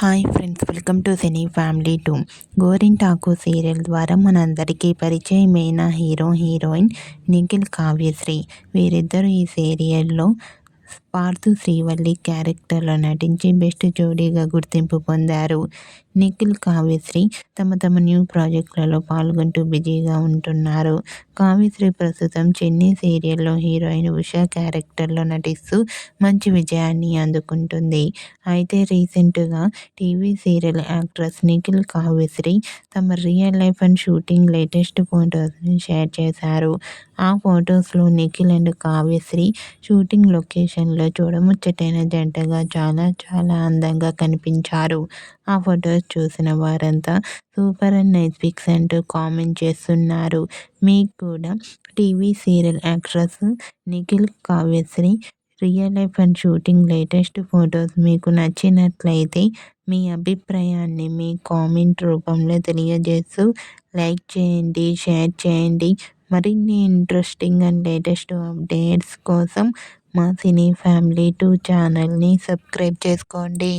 Hi friends, welcome to cine family 2. గోరింటాకు serial ద్వారా మనందరికీ పరిచయమైన హీరోయిన్ నిఖిల్, కావ్యశ్రీ. వీరిద్దరూ ఈ సీరియల్లో పార్థు శ్రీవల్లి క్యారెక్టర్లో నటించి బెస్ట్ జోడీగా గుర్తింపు పొందారు. నిఖిల్, కావ్యశ్రీ తమ న్యూ ప్రాజెక్టులలో పాల్గొంటూ బిజీగా ఉంటున్నారు. కావ్యశ్రీ ప్రస్తుతం చెన్నీ సీరియల్లో హీరోయిన్ ఉషా క్యారెక్టర్లో నటిస్తూ మంచి విజయాన్ని అందుకుంటుంది. అయితే రీసెంట్గా TV serial actress Nikhil, Kavyasri తమ real life and shooting latest ఫొటోస్ని షేర్ చేశారు. ఆ ఫొటోస్లో నిఖిల్ అండ్ కావ్యశ్రీ షూటింగ్ లొకేషన్లో చూడముచ్చటైన జంటగా చాలా అందంగా కనిపించారు. ఆ ఫొటోస్ చూసిన వారంతా సూపర్ అండ్ నైస్ పిక్స్ అంటూ కామెంట్ చేస్తున్నారు. మీకు కూడా TV serial actress Nikhil, Kavyasri real life and shooting latest photos మీకు నచ్చినట్లయితే మీ అభిప్రాయాన్ని మీ కామెంట్ రూపంలో తెలియజేస్తూ లైక్ చేయండి, షేర్ చేయండి. మరిన్ని ఇంట్రెస్టింగ్ అండ్ లేటెస్ట్ అప్డేట్స్ కోసం మా సినీ ఫ్యామిలీ 2 ఛానల్ని సబ్స్క్రైబ్ చేసుకోండి.